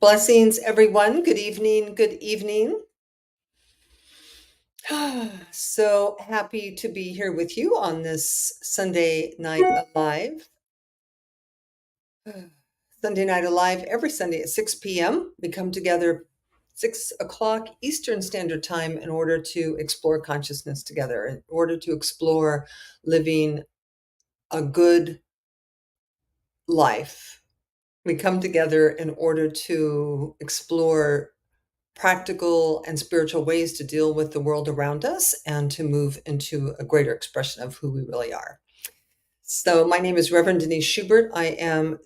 Blessings, everyone. Good evening. Good evening. So happy to be here with you on this Sunday Night Alive. Sunday Night Alive every Sunday at 6 p.m. We come together 6 o'clock Eastern Standard Time in order to explore consciousness together, in order to explore living a good life. We come together in order to explore practical and spiritual ways to deal with the world around us and to move into a greater expression of who we really are. So, my name is Reverend Denise Schubert. I am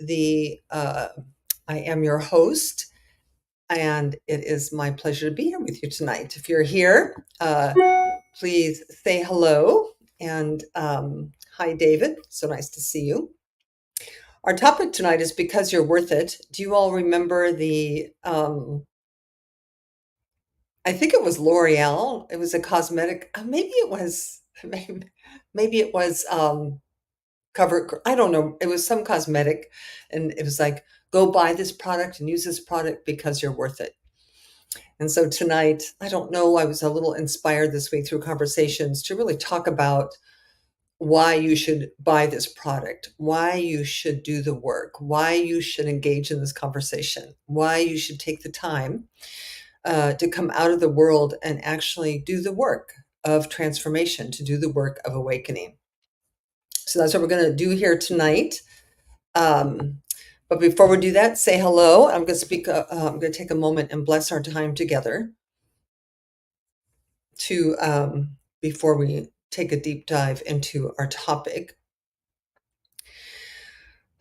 your host, and it is my pleasure to be here with you tonight. If you're here, please say hello and hi, David. So nice to see you. Our topic tonight is because you're worth it. Do you all remember the I think it was L'Oreal. It was a cosmetic. Maybe it was. Maybe it was cover. I don't know. It was some cosmetic, and it was like, go buy this product and use this product because you're worth it. And so tonight, I don't know. I was a little inspired this week through conversations to really talk about why you should buy this product, why you should do the work, why you should engage in this conversation, why you should take the time to come out of the world and actually do the work of transformation, to do the work of awakening. So that's what we're going to do here tonight. But before we do that, say hello. I'm going to speak. I'm going to take a moment and bless our time together. Before we take a deep dive into our topic.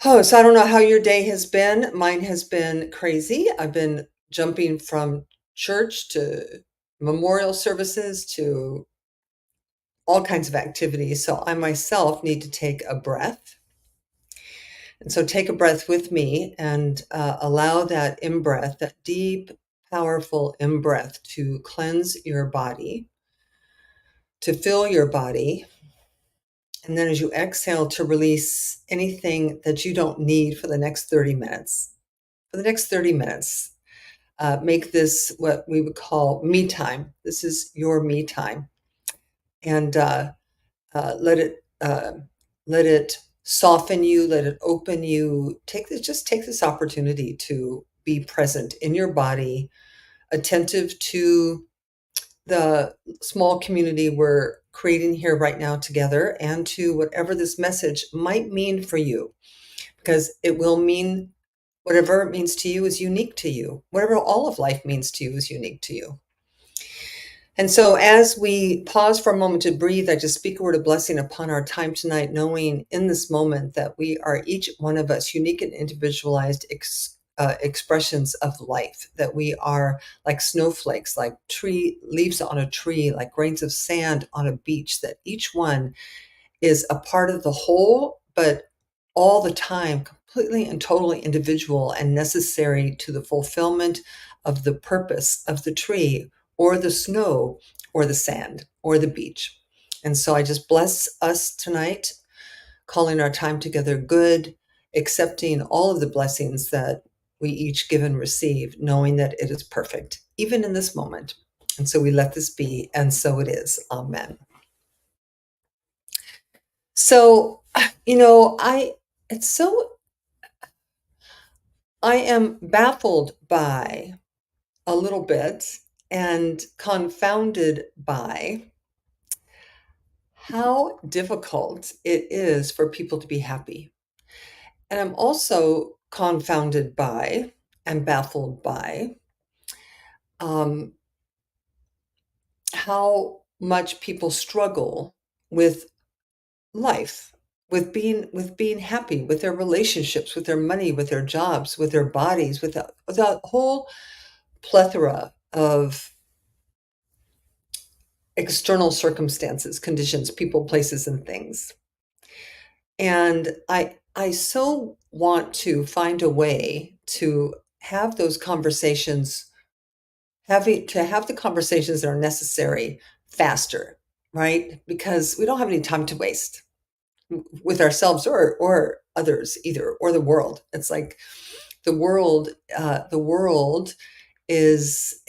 Oh, so I don't know how your day has been. Mine has been crazy. I've been jumping from church to memorial services to all kinds of activities. So I myself need to take a breath. And so take a breath with me and allow that in-breath, that deep, powerful in-breath to cleanse your body, to fill your body. And then as you exhale, to release anything that you don't need for the next 30 minutes. For the next 30 minutes, make this what we would call me time. This is your me time. And let it soften you, let it open you. Just take this opportunity to be present in your body, attentive to the small community we're creating here right now together, and to whatever this message might mean for you, because it will mean whatever it means to you is unique to you. Whatever all of life means to you is unique to you. And so as we pause for a moment to breathe, I just speak a word of blessing upon our time tonight, knowing in this moment that we are each one of us unique and individualized expressions of life, that we are like snowflakes, like tree leaves on a tree, like grains of sand on a beach, that each one is a part of the whole, but all the time completely and totally individual and necessary to the fulfillment of the purpose of the tree or the snow or the sand or the beach. And so I just bless us tonight, calling our time together good, accepting all of the blessings that we each give and receive, knowing that it is perfect, even in this moment. And so we let this be, and so it is. Amen. So, it's so, I am baffled by a little bit and confounded by how difficult it is for people to be happy. And I'm also confounded by and baffled by um, how much people struggle with life, with being happy, with their relationships, with their money, with their jobs, with their bodies, with a whole plethora of external circumstances, conditions, people, places, and things. And I so want to find a way to have those conversations, to have the conversations that are necessary faster, right? Because we don't have any time to waste with ourselves or others either, or the world. It's like The world is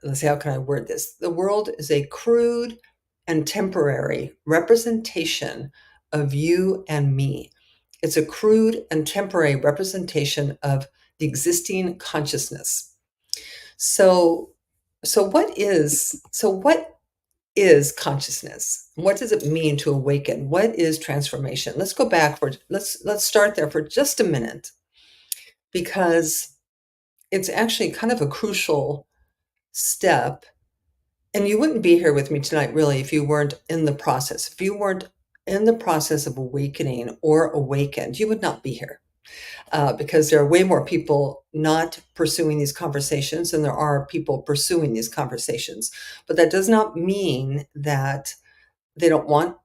let's see, how can I word this? The world is a crude and temporary representation of you and me. It's a crude and temporary representation of the existing consciousness. So, what is consciousness? What does it mean to awaken? What is transformation? Let's go back for let's start there for just a minute, because it's actually kind of a crucial step. And you wouldn't be here with me tonight, really, if you weren't in the process. If you weren't in the process of awakening or awakened, you would not be here. Because there are way more people not pursuing these conversations than there are people pursuing these conversations. But that does not mean that they don't want,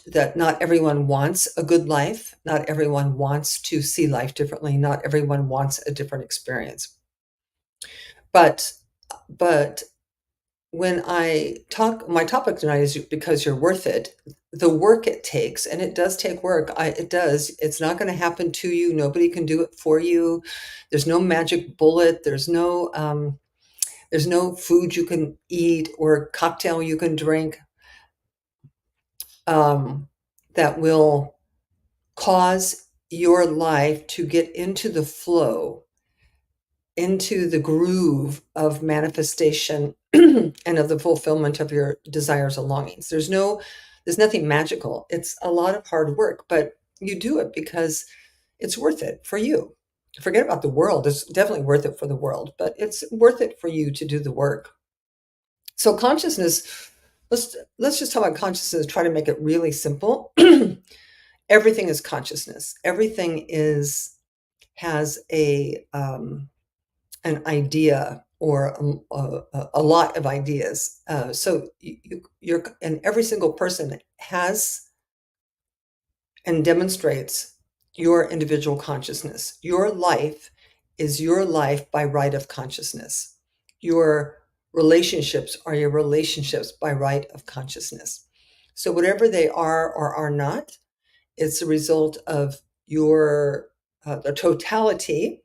that not everyone wants a good life. Not everyone wants to see life differently. Not everyone wants a different experience. But, but when I talk, my topic tonight is because you're worth it. The work it takes, and it does take work. It does. It's not going to happen to you. Nobody can do it for you. There's no magic bullet. There's no food you can eat or cocktail you can drink that will cause your life to get into the flow, into the groove of manifestation and of the fulfillment of your desires and longings. There's nothing magical. It's a lot of hard work, but you do it because it's worth it for you. Forget about the world. It's definitely worth it for the world, but it's worth it for you to do the work. So consciousness, let's just talk about consciousness, try to make it really simple. Everything is consciousness. Everything has an idea or a lot of ideas. So and every single person has and demonstrates your individual consciousness. Your life is your life by right of consciousness. Your relationships are your relationships by right of consciousness. So whatever they are or are not, it's a result of the totality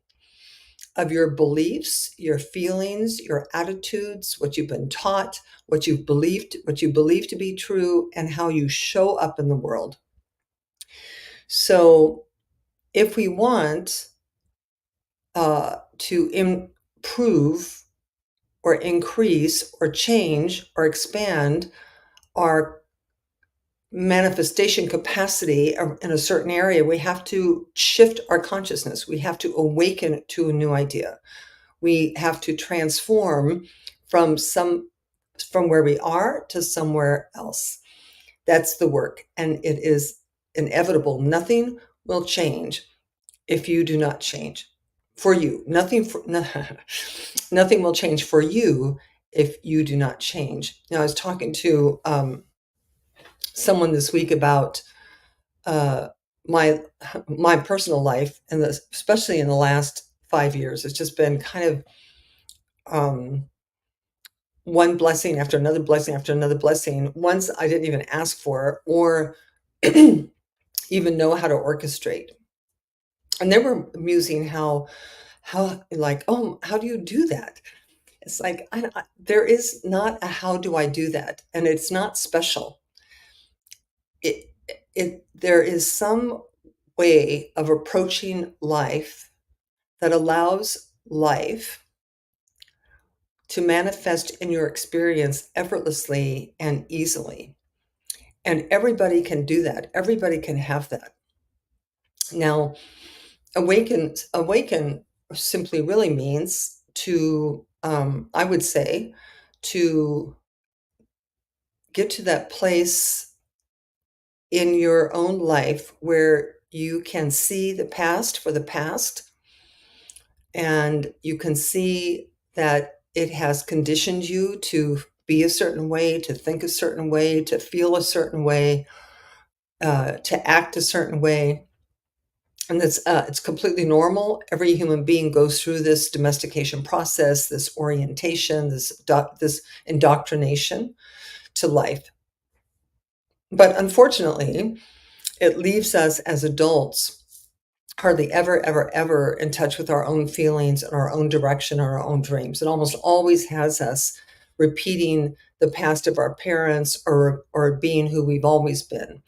of your beliefs, your feelings, your attitudes, what you've been taught, what you believe to be true, and how you show up in the world. So if we want to improve or increase or change or expand our manifestation capacity in a certain area, we have to shift our consciousness. We have to awaken to a new idea. We have to transform from where we are to somewhere else. That's the work, and it is inevitable. Nothing will change if you do not change. For you, nothing will change for you if you do not change. Now, I was talking to someone this week about my personal life, and especially in the last 5 years, it's just been kind of one blessing after another blessing after another blessing, ones I didn't even ask for or even know how to orchestrate. And they were musing how like, oh, how do you do that? It's like there is not a how do I do that, and it's not special. There is some way of approaching life that allows life to manifest in your experience effortlessly and easily. And everybody can do that. Everybody can have that. Now, awaken simply really means to, I would say, to get to that place in your own life where you can see the past for the past, and you can see that it has conditioned you to be a certain way, to think a certain way, to feel a certain way, to act a certain way. And it's completely normal. Every human being goes through this domestication process, this orientation, this indoctrination to life. But unfortunately, it leaves us as adults hardly ever, ever, ever in touch with our own feelings and our own direction and our own dreams. It almost always has us repeating the past of our parents or being who we've always been.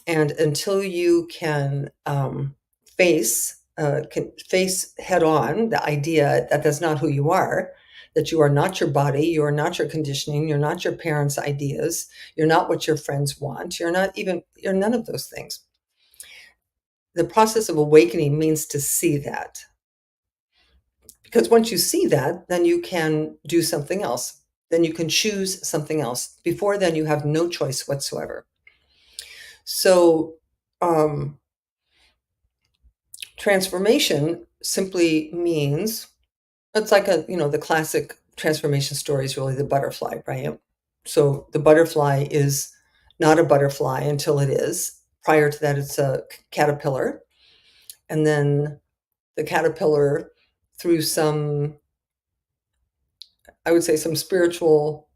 And until you can face head on the idea that that's not who you are, that you are not your body, you are not your conditioning, you're not your parents' ideas, you're not what your friends want, you're none of those things. The process of awakening means to see that. Because once you see that, then you can do something else. Then you can choose something else. Before then, you have no choice whatsoever. So, um, transformation simply means it's like the classic transformation story is really the butterfly, right? So the butterfly is not a butterfly until it is. Prior to that, it's a caterpillar. And then the caterpillar, through I would say, some spiritual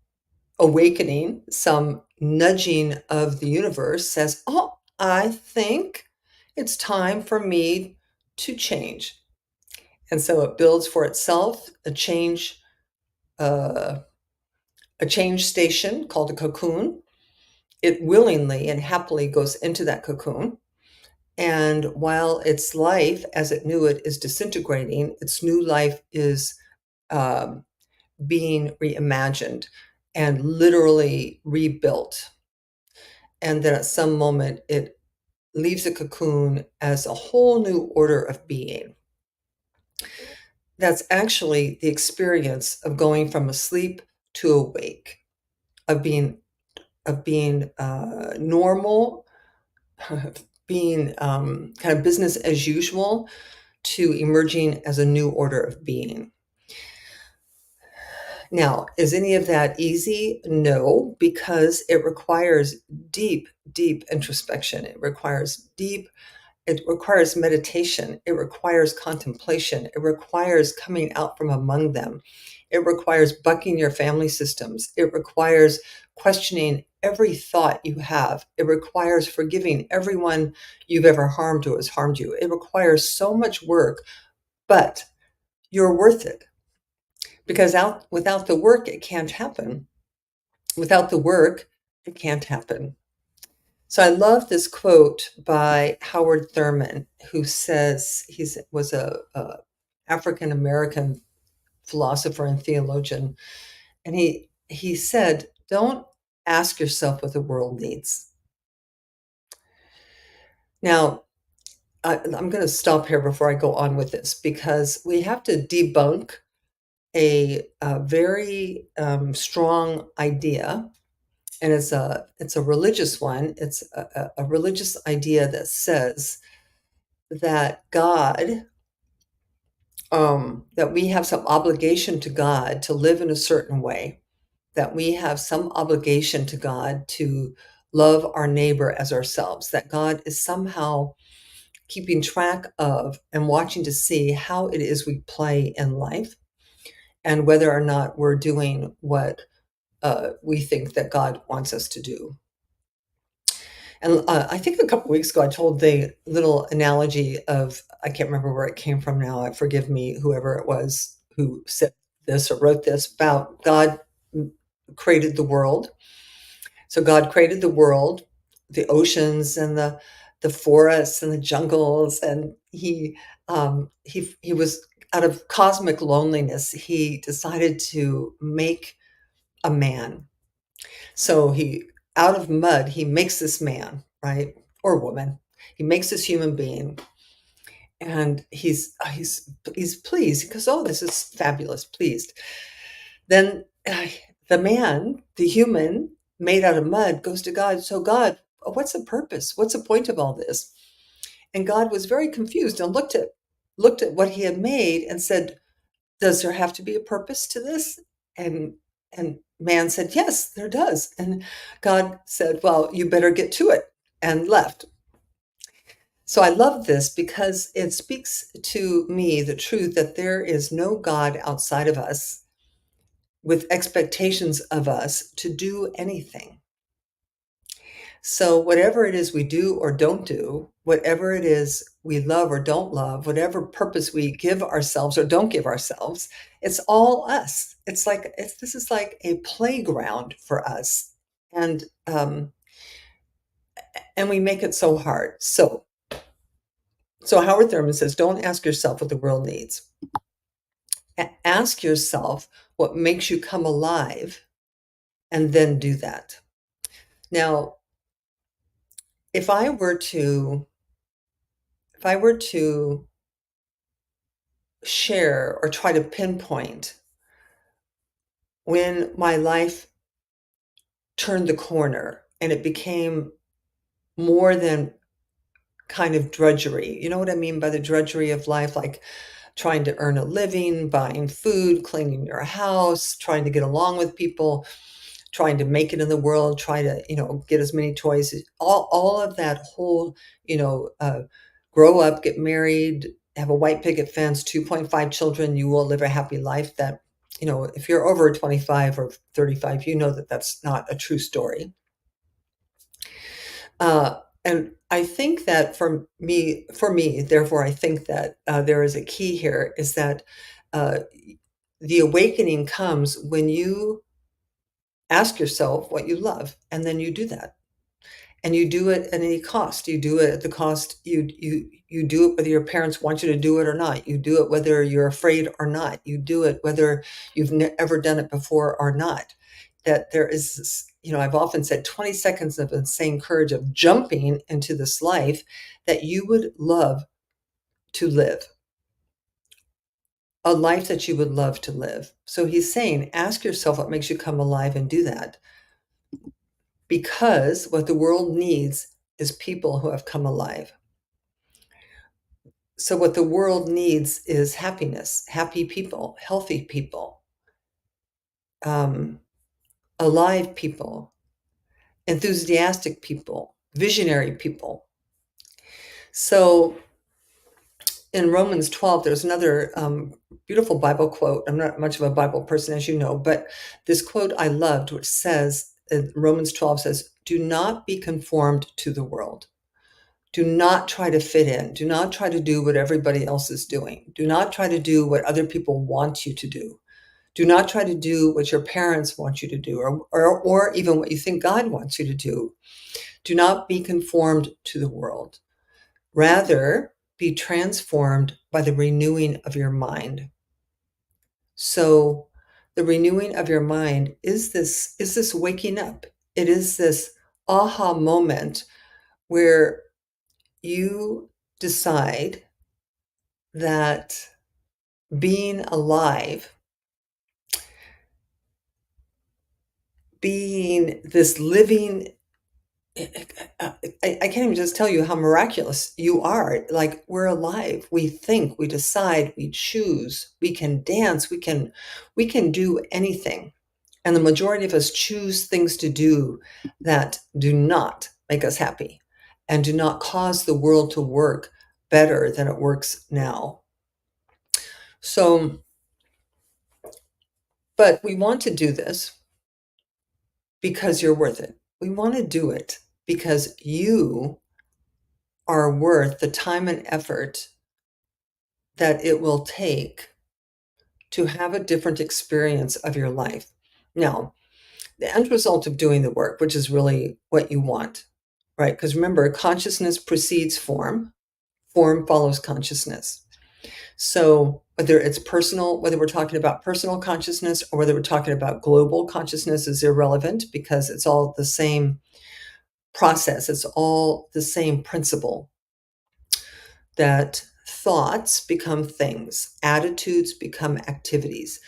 awakening, some nudging of the universe, says, "Oh, I think it's time for me to change." And so it builds for itself uh, a change station called a cocoon. It willingly and happily goes into that cocoon. And while its life, as it knew it, is disintegrating, its new life is um, being reimagined and literally rebuilt. And then at some moment, it leaves the cocoon as a whole new order of being. That's actually the experience of going from asleep to awake, of being normal, being kind of business as usual, to emerging as a new order of being. Now, is any of that easy? No, because it requires deep, deep introspection. It requires meditation. It requires contemplation. It requires coming out from among them. It requires bucking your family systems. It requires questioning every thought you have. It requires forgiving everyone you've ever harmed who has harmed you. It requires so much work, but you're worth it, because without the work, it can't happen. Without the work, it can't happen. So I love this quote by Howard Thurman, who says was a African American philosopher and theologian, and he said, "Don't ask yourself what the world needs." Now, I'm going to stop here before I go on with this, because we have to debunk a very strong idea, and it's a religious one. It's a religious idea that says that that we have some obligation to God to live in a certain way, that we have some obligation to God to love our neighbor as ourselves, that God is somehow keeping track of and watching to see how it is we play in life, and whether or not we're doing what we think that God wants us to do. And I think a couple weeks ago, I told the little analogy of, I can't remember where it came from now. Forgive me, whoever it was who said this or wrote this, about God created the world. So God created the world, the oceans and the forests and the jungles, and he was, out of cosmic loneliness, he decided to make a man. So out of mud, he makes this man, right? Or woman. He makes this human being, and he's pleased. He goes, "Oh, this is fabulous," pleased. Then the man, the human made out of mud, goes to God. "So God, what's the purpose? What's the point of all this?" And God was very confused and looked at what he had made and said, "Does there have to be a purpose to this?" And and man said, "Yes, there does." And God said, "Well, you better get to it," and left. So I love this because it speaks to me the truth that there is no God outside of us with expectations of us to do anything. So whatever it is we do or don't do, whatever it is we love or don't love, whatever purpose we give ourselves or don't give ourselves, it's all us. This is like a playground for us. And, and we make it so hard. So Howard Thurman says, don't ask yourself what the world needs. Ask yourself what makes you come alive, and then do that. Now, if I were to share or try to pinpoint when my life turned the corner and it became more than kind of drudgery. You know what I mean by the drudgery of life? Like trying to earn a living, buying food, cleaning your house, trying to get along with people, trying to make it in the world, try to, get as many toys, all of that whole, grow up, get married, have a white picket fence, 2.5 children, you will live a happy life. That, if you're over 25 or 35, you know that that's not a true story. And I think that for me, therefore, I think that there is a key here is that uh, the awakening comes when you ask yourself what you love, and then you do that. And you do it at any cost. You do it at the cost, you do it whether your parents want you to do it or not. You do it whether you're afraid or not. You do it whether you've ever done it before or not. That there is this, I've often said 20 seconds of insane courage of jumping into this life that you would love to live. A life that you would love to live. So he's saying, ask yourself what makes you come alive and do that. Because what the world needs is people who have come alive. So what the world needs is happiness, happy people, healthy people, alive people, enthusiastic people, visionary people. So in Romans 12, there's another beautiful Bible quote. I'm not much of a Bible person, as you know, but this quote I loved, which says, Romans 12 says, do not be conformed to the world. Do not try to fit in. Do not try to do what everybody else is doing. Do not try to do what other people want you to do. Do not try to do what your parents want you to do, or even what you think God wants you to do. Do not be conformed to the world. Rather, be transformed by the renewing of your mind. So the renewing of your mind is this waking up. It is this aha moment where you decide that being alive, being this living, I can't even just tell you how miraculous you are. Like, we're alive. We think, we decide, we choose, we can dance, we can do anything. And the majority of us choose things to do that do not make us happy and do not cause the world to work better than it works now. So, but we want to do this because you're worth it. We want to do it because you are worth the time and effort that it will take to have a different experience of your life. Now, the end result of doing the work, which is really what you want, right? Because remember, consciousness precedes form, form follows consciousness. So whether it's personal, whether we're talking about personal consciousness or whether we're talking about global consciousness is irrelevant because it's all the same process. It's all the same principle that thoughts become things, attitudes become activities.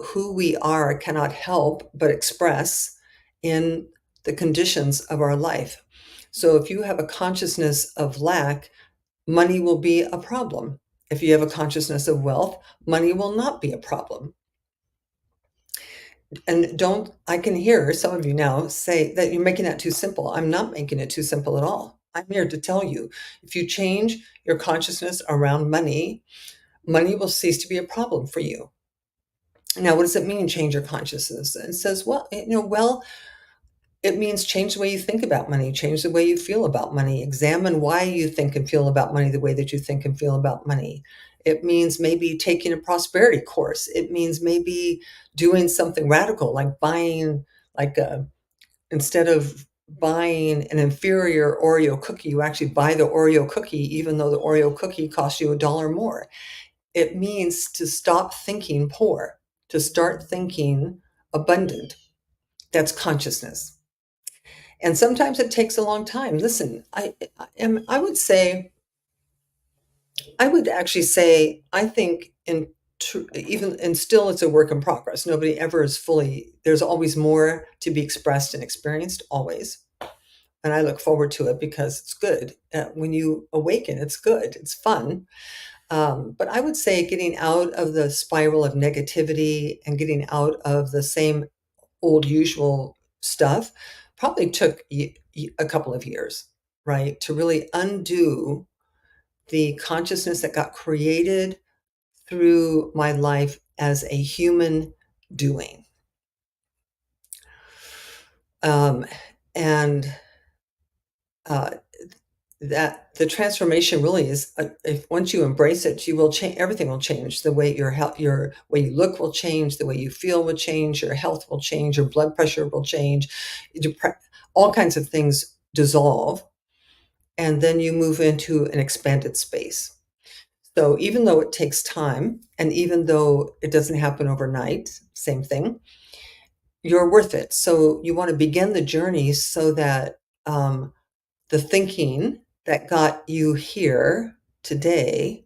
Who we are cannot help but express in the conditions of our life. So if you have a consciousness of lack, money will be a problem. If you have a consciousness of wealth, money will not be a problem. And I can hear some of you now say that you're making that too simple. I'm not making it too simple at all. I'm here to tell you, if you change your consciousness around money, money will cease to be a problem for you. Now, what does it mean, change your consciousness? And it says, well, It means change the way you think about money, change the way you feel about money, examine why you think and feel about money the way that you think and feel about money. It means maybe taking a prosperity course. It means maybe doing something radical like buying like a instead of buying an inferior Oreo cookie, you actually buy the Oreo cookie even though the Oreo cookie costs you $1 more. It means to stop thinking poor, to start thinking abundant. That's consciousness. And sometimes it takes a long time. Listen, I would say, I would actually say, I think even and still it's a work in progress. Nobody ever is fully, there's always more to be expressed and experienced, always. And I look forward to it because it's good. When you awaken, it's good, it's fun. But I would say getting out of the spiral of negativity and getting out of the same old usual stuff probably took a couple of years, right? To really undo the consciousness that got created through my life as a human doing. Um, and uh, that the transformation really is if once you embrace it, you will change. Everything will change. The way your health, your way you look will change. The way you feel will change. Your health will change. Your blood pressure will change. All kinds of things dissolve, and then you move into an expanded space. So even though it takes time, and even though it doesn't happen overnight, same thing, you're worth it. So you want to begin the journey so that the thinking that got you here today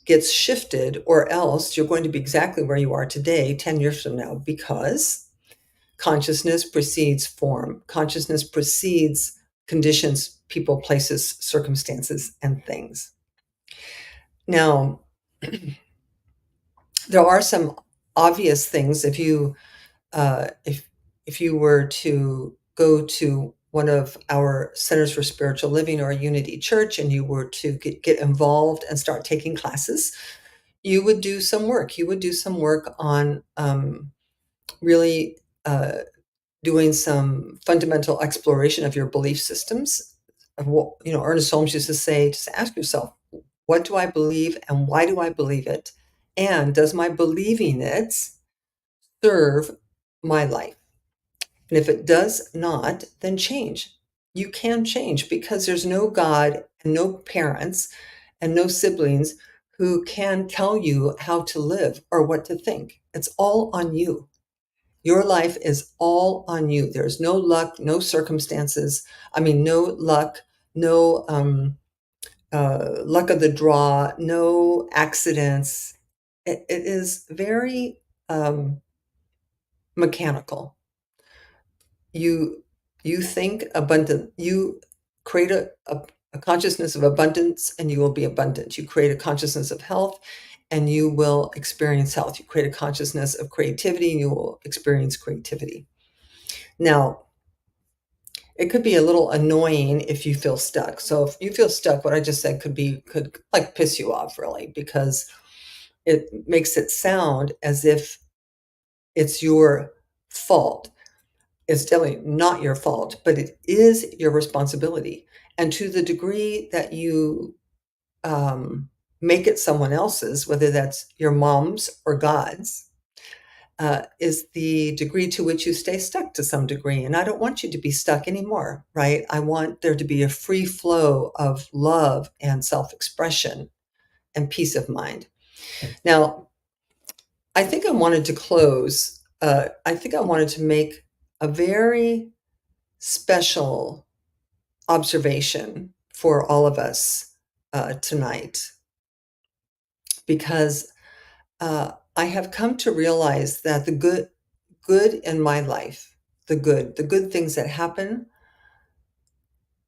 gets shifted, or else you're going to be exactly where you are today 10 years from now, because consciousness precedes form. Consciousness precedes conditions, people, places, circumstances, and things. Now, there are some obvious things. If you were to go to one of our centers for spiritual living or a Unity Church, and you were to get involved and start taking classes, you would do some work. You would do some work on really doing some fundamental exploration of your belief systems. Of what, Ernest Holmes used to say, just ask yourself, what do I believe and why do I believe it? And does my believing it serve my life? And if it does not, then change. You can change, because there's no God and no parents and no siblings who can tell you how to live or what to think. It's all on you. Your life is all on you. There's no luck, no circumstances. I mean, no luck, no luck of the draw, no accidents. It is very mechanical. You you think abundant. You create a consciousness of abundance, and you will be abundant. You create a consciousness of health, and you will experience health. You create a consciousness of creativity, and you will experience creativity. Now, it could be a little annoying if you feel stuck. So if you feel stuck, what I just said could like piss you off, really, because it makes it sound as if it's your fault. It's definitely not your fault, but it is your responsibility. And to the degree that you make it someone else's, whether that's your mom's or God's, is the degree to which you stay stuck to some degree. And I don't want you to be stuck anymore, right? I want there to be a free flow of love and self expression and peace of mind. Now, I think I wanted to close, I think I wanted to make a very special observation for all of us tonight, because I have come to realize that the good in my life, the good things that happen,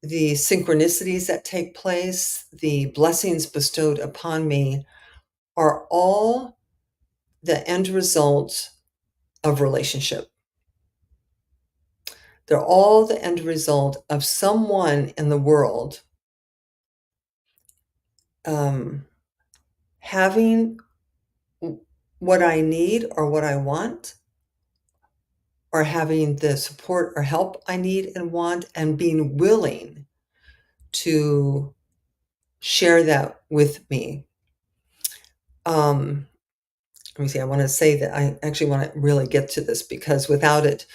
the synchronicities that take place, the blessings bestowed upon me, are all the end result of relationship. They're all the end result of someone in the world um, having what I need or what I want, or having the support or help I need and want, and being willing to share that with me. Um, Let me see, I want to say that I actually want to really get to this because without it,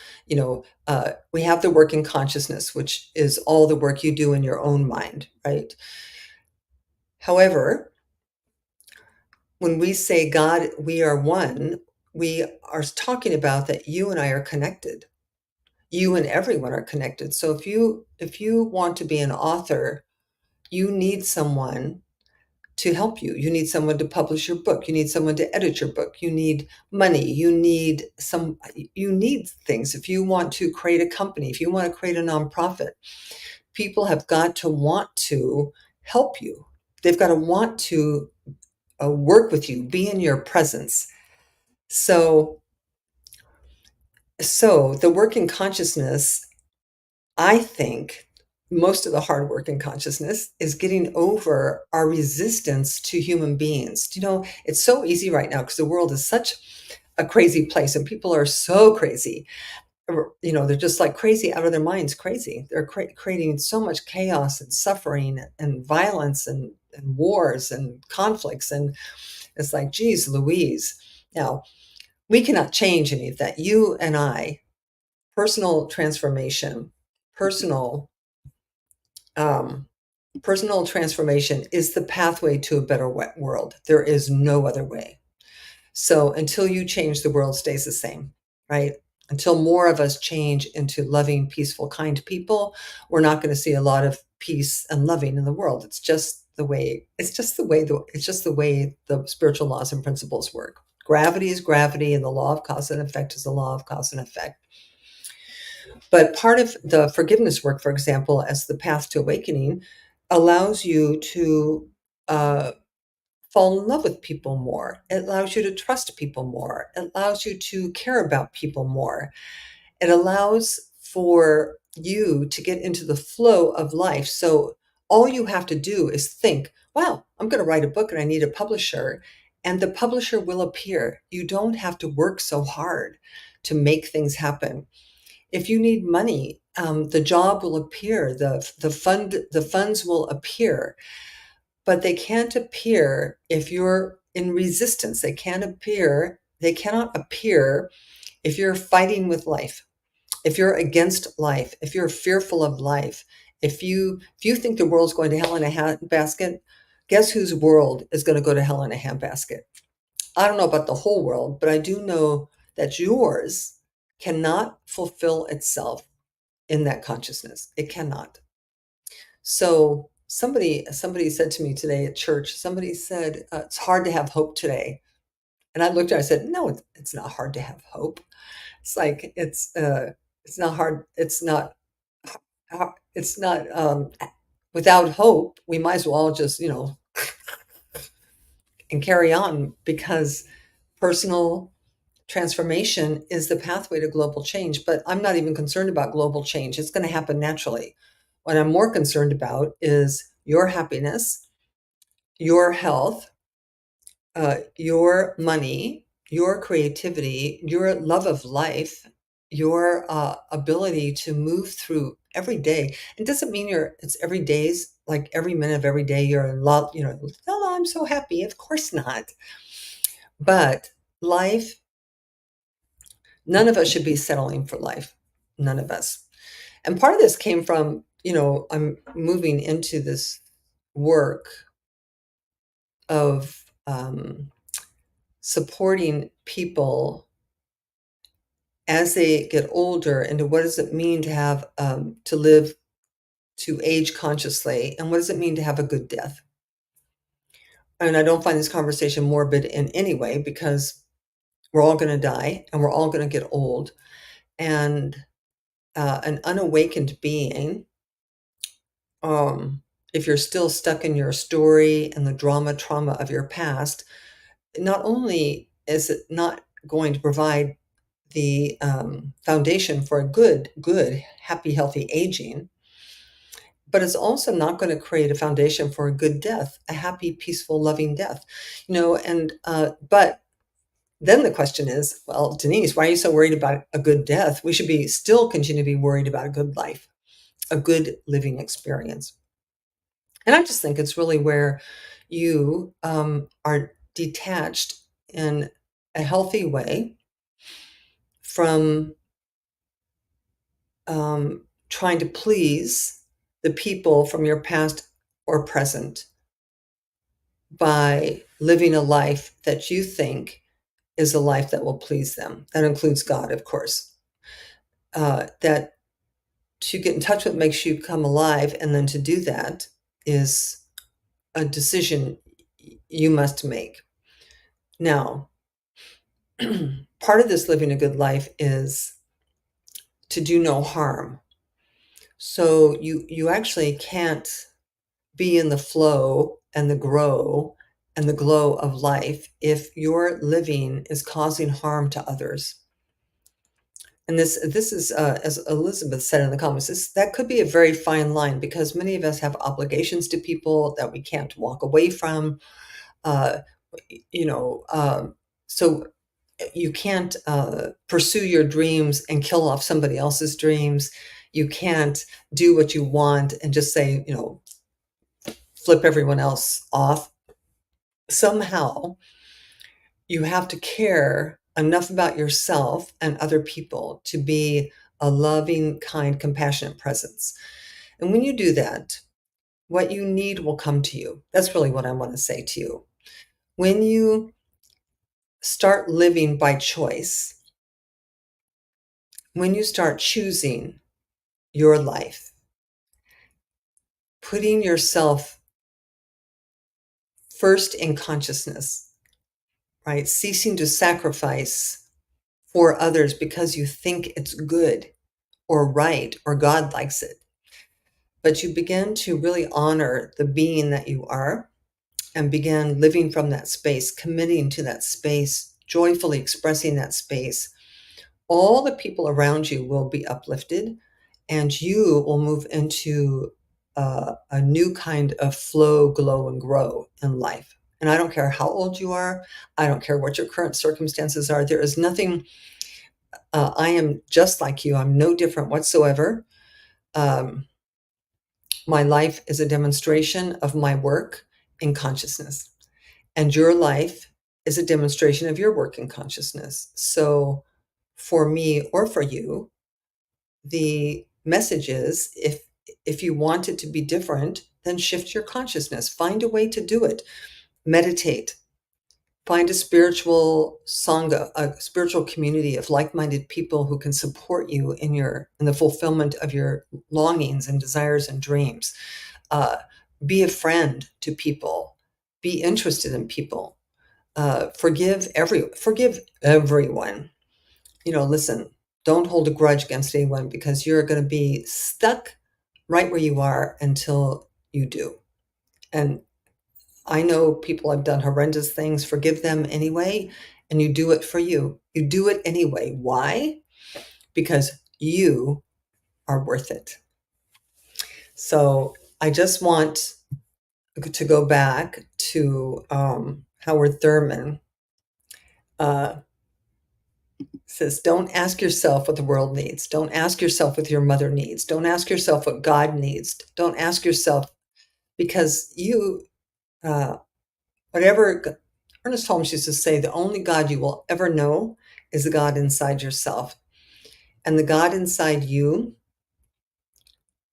we have the working consciousness, which is all the work you do in your own mind, right? However, when we say God, we are one, we are talking about that you and I are connected. You and everyone are connected. So if you want to be an author, you need someone to help you. You need someone to publish your book. You need someone to edit your book. You need money. You need things. If you want to create a company, if you want to create a nonprofit, people have got to want to help you. They've got to want to work with you, be in your presence. So, so the working consciousness, I think most of the hard work in consciousness is getting over our resistance to human beings. It's so easy right now because the world is such a crazy place and people are so crazy. They're just like crazy out of their minds, crazy. They're creating so much chaos and suffering and violence and wars and conflicts. And it's like, geez, Louise. Now, we cannot change any of that. You and I, personal transformation, personal um, personal transformation is the pathway to a better world. There is no other way. So until you change, the world stays the same, right? Until more of us change into loving, peaceful, kind people, we're not going to see a lot of peace and loving in the world. It's just the way the spiritual laws and principles work. Gravity is gravity, and the law of cause and effect is the law of cause and effect. But part of the forgiveness work, for example, as the path to awakening, allows you to uh, fall in love with people more. It allows you to trust people more. It allows you to care about people more. It allows for you to get into the flow of life. So all you have to do is think, wow, I'm going to write a book and I need a publisher. And the publisher will appear. You don't have to work so hard to make things happen. If you need money, the job will appear, the funds will appear, but they can't appear if you're in resistance. They cannot appear if you're fighting with life, if you're against life, if you're fearful of life, if you think the world's going to hell in a handbasket, guess whose world is going to go to hell in a handbasket? I don't know about the whole world, but I do know that yours cannot fulfill itself in that consciousness. It cannot. So somebody said to me today at church, somebody said, it's hard to have hope today. And I looked at her, I said, no, it's not hard to have hope. It's like, it's not hard. It's not without hope, we might as well just, and carry on, because personal transformation is the pathway to global change. But I'm not even concerned about global change. It's going to happen naturally. What I'm more concerned about is your happiness, your health, your money, your creativity, your love of life, your ability to move through every day. It doesn't mean it's every day's like every minute of every day you're in love, oh, I'm so happy. Of course not. But life, none of us should be settling for life. None of us. And part of this came from, I'm moving into this work of supporting people as they get older into what does it mean to have to live, to age consciously, and what does it mean to have a good death. And I don't find this conversation morbid in any way, because we're all going to die and we're all going to get old. And an unawakened being, if you're still stuck in your story and the trauma of your past, not only is it not going to provide the foundation for a good, happy, healthy aging, but it's also not going to create a foundation for a good death, a happy, peaceful, loving death. And but Then the question is, well, Denise, why are you so worried about a good death? We should be still continue to be worried about a good life, a good living experience. And I just think it's really where you are detached in a healthy way from trying to please the people from your past or present by living a life that you think is a life that will please them. That includes God, of course. That to get in touch with makes you come alive, and then to do that is a decision you must make. Now, part of this living a good life is to do no harm. So you actually can't be in the flow and the grow and the glow of life if your living is causing harm to others. And this is as Elizabeth said in the comments, that could be a very fine line because many of us have obligations to people that we can't walk away from. Uh, you know, so you can't pursue your dreams and kill off somebody else's dreams. You can't do what you want and just say, flip everyone else off. Somehow you have to care enough about yourself and other people to be a loving, kind, compassionate presence. And when you do that, what you need will come to you. That's really what I want to say to you. When you start living by choice, when you start choosing your life, putting yourself first in consciousness, right? Ceasing to sacrifice for others because you think it's good or right or God likes it. But you begin to really honor the being that you are and begin living from that space, committing to that space, joyfully expressing that space. All the people around you will be uplifted and you will move into a new kind of flow, glow, and grow in life. And I don't care how old you are. I don't care what your current circumstances are. There is nothing, I am just like you. I'm no different whatsoever. Um, my life is a demonstration of my work in consciousness. And your life is a demonstration of your work in consciousness. So for me or for you, the message is if you want it to be different, then shift your consciousness. Find a way to do it. Meditate. Find a spiritual sangha, a spiritual community of like-minded people who can support you in the fulfillment of your longings and desires and dreams. Uh, be a friend to people. Be interested in people. Forgive everyone. Listen, don't hold a grudge against anyone because you're going to be stuck right where you are until you do. And I know people have done horrendous things. Forgive them anyway, and you do it for you. You do it anyway. Why? Because you are worth it. So I just want to go back to Howard Thurman. Says, don't ask yourself what the world needs. Don't ask yourself what your mother needs. Don't ask yourself what God needs. Don't ask yourself because whatever Ernest Holmes used to say, the only God you will ever know is the God inside yourself. And the God inside you,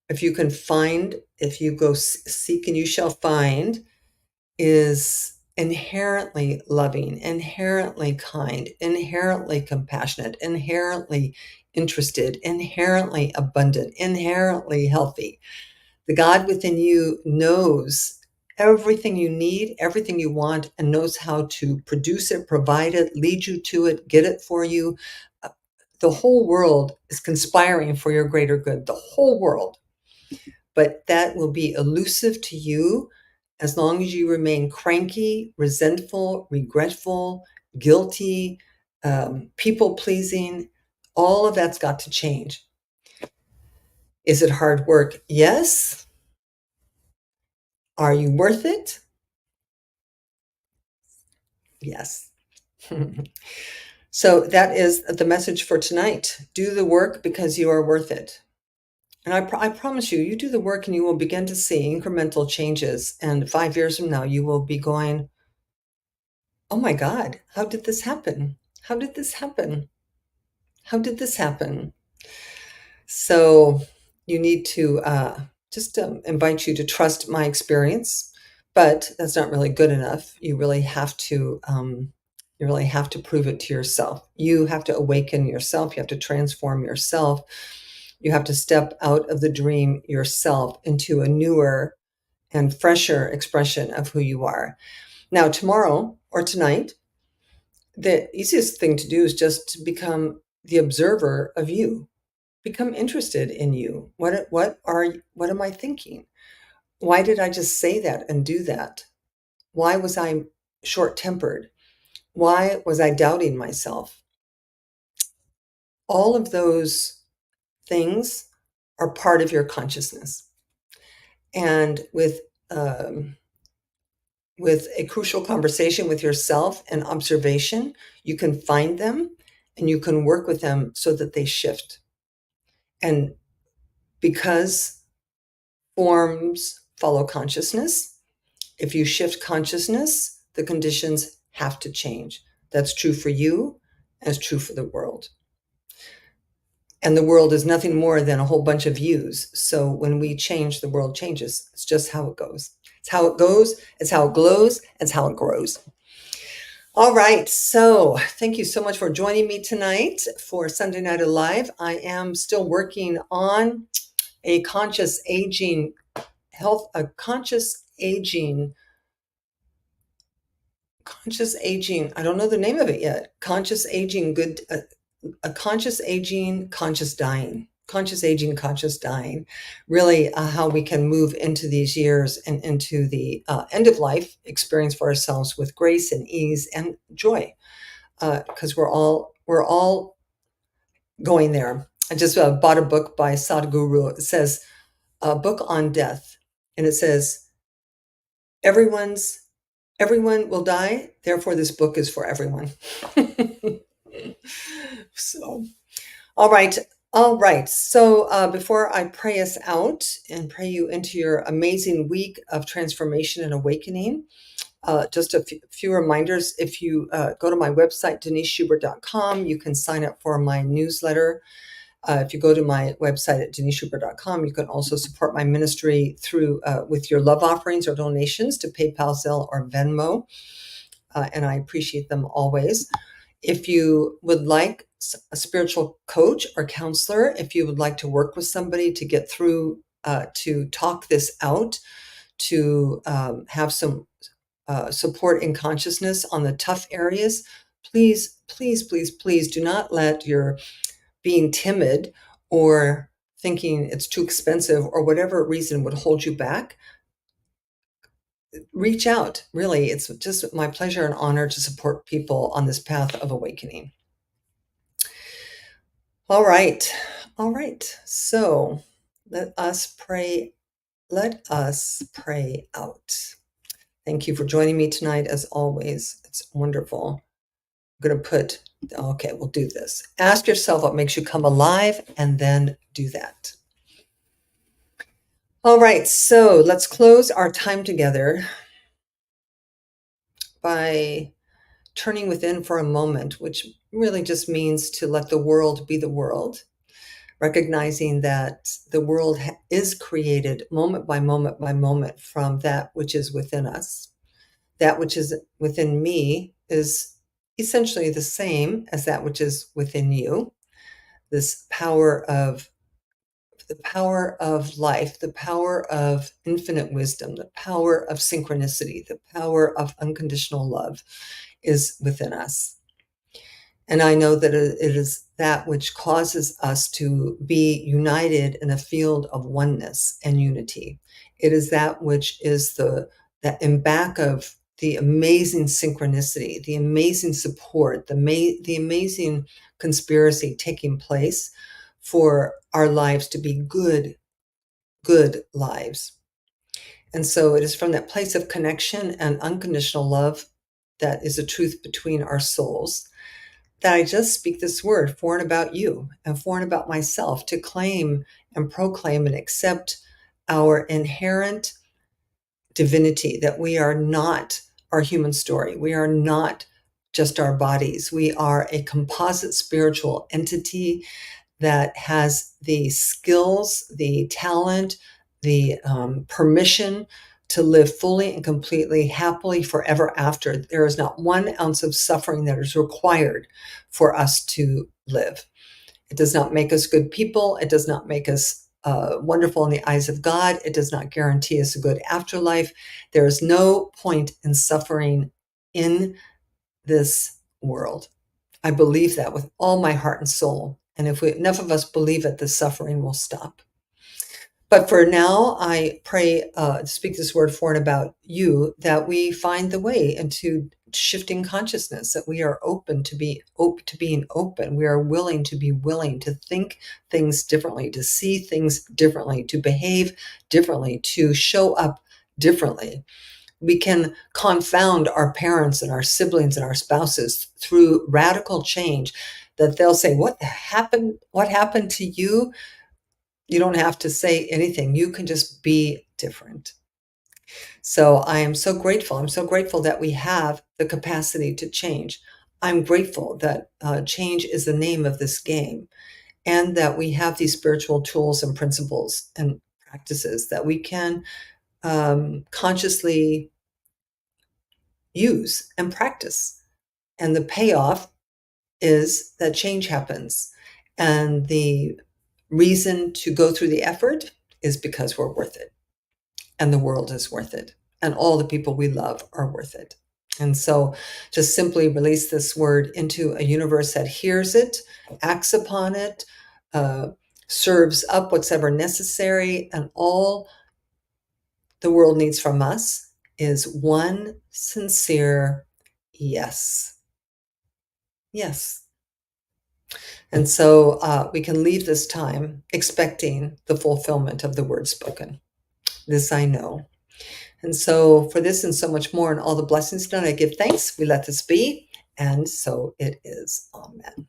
if you go seek and you shall find, is inherently loving, inherently kind, inherently compassionate, inherently interested, inherently abundant, inherently healthy. The God within you knows everything you need, everything you want, and knows how to produce it, provide it, lead you to it, get it for you. The whole world is conspiring for your greater good, the whole world. But that will be elusive to you as long as you remain cranky, resentful, regretful, guilty, people pleasing. All of that's got to change. Is it hard work? Yes. Are you worth it? Yes. So that is the message for tonight. Do the work because you are worth it. And I promise you, you do the work and you will begin to see incremental changes. And 5 years from now, you will be going, oh my God, how did this happen? How did this happen? How did this happen? So you need to just invite you to trust my experience, but that's not really good enough. You really have to prove it to yourself. You have to awaken yourself. You have to transform yourself. You have to step out of the dream yourself into a newer and fresher expression of who you are. Now, tomorrow or tonight, the easiest thing to do is just to become the observer of you. Become interested in you. What am I thinking? Why did I just say that and do that? Why was I short-tempered? Why was I doubting myself? All of those things are part of your consciousness. And with a crucial conversation with yourself and observation, you can find them and you can work with them so that they shift. And because forms follow consciousness, if you shift consciousness, the conditions have to change. That's true for you, as true for the world. And the world is nothing more than a whole bunch of yous. So when we change, the world changes. It's just how it goes. It's how it goes. It's how it glows. It's how it grows. All right. So thank you so much for joining me tonight for Sunday Night Alive. I am still working on a conscious aging I don't know the name of it yet. Conscious aging, a conscious aging, conscious dying. Conscious aging, conscious dying. Really, how we can move into these years and into the end of life experience for ourselves with grace and ease and joy, because we're all going there. I just bought a book by Sadhguru. It says a book on death, and it says everyone will die, therefore this book is for everyone. So, all right. All right. So before I pray us out and pray you into your amazing week of transformation and awakening, just a few reminders. If you go to my website, deniseschubert.com, you can sign up for my newsletter. If you go to my website at deniseschubert.com, you can also support my ministry through with your love offerings or donations to PayPal, Zelle, or Venmo. And I appreciate them always. If you would like a spiritual coach or counselor, if you would like to work with somebody to get through, to talk this out, to have some support in consciousness on the tough areas, please, please, please, please do not let your being timid or thinking it's too expensive or whatever reason would hold you back. Reach out. Really, it's just my pleasure and honor to support people on this path of awakening. All right. All right. So let us pray. Let us pray out. Thank you for joining me tonight. As always, it's wonderful. I'm going to okay, we'll do this. Ask yourself what makes you come alive and then do that. All right. So let's close our time together by turning within for a moment, which really just means to let the world be the world, recognizing that the world is created moment by moment by moment from that which is within us. That which is within me is essentially the same as that which is within you. This the power of life, the power of infinite wisdom, the power of synchronicity, the power of unconditional love is within us. And I know that it is that which causes us to be united in a field of oneness and unity. It is that which is that in back of the amazing synchronicity, the amazing support, the amazing conspiracy taking place for our lives to be good lives. And so it is from that place of connection and unconditional love that is a truth between our souls, that I just speak this word for and about you and for and about myself to claim and proclaim and accept our inherent divinity, that we are not our human story. We are not just our bodies. We are a composite spiritual entity that has the skills, the talent, the permission to live fully and completely happily forever after. There is not 1 ounce of suffering that is required for us to live. It does not make us good people. It does not make us wonderful in the eyes of God. It does not guarantee us a good afterlife. There is no point in suffering in this world. I believe that with all my heart and soul. And if enough of us believe it, the suffering will stop. But for now, I pray, speak this word for and about you, that we find the way into shifting consciousness, that we are open to being open. We are willing to be willing to think things differently, to see things differently, to behave differently, to show up differently. We can confound our parents and our siblings and our spouses through radical change, that they'll say, what happened? What happened to you? You don't have to say anything. You can just be different. So I am so grateful. I'm so grateful that we have the capacity to change. I'm grateful that change is the name of this game, and that we have these spiritual tools and principles and practices that we can consciously use and practice. And the payoff is that change happens. And the reason to go through the effort is because we're worth it. And the world is worth it. And all the people we love are worth it. And so just simply release this word into a universe that hears it, acts upon it, serves up what's ever necessary. And all the world needs from us is one sincere yes. Yes. And so we can leave this time expecting the fulfillment of the word spoken. This I know. And so for this and so much more and all the blessings done, I give thanks. We let this be. And so it is. Amen.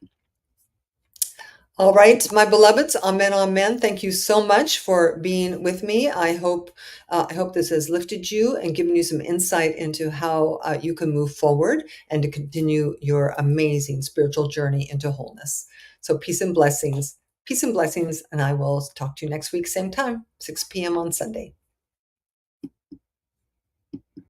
All right, my beloveds, amen, amen. Thank you so much for being with me. I hope this has lifted you and given you some insight into how you can move forward and to continue your amazing spiritual journey into wholeness. So peace and blessings, and I will talk to you next week, same time, 6 p.m. on Sunday.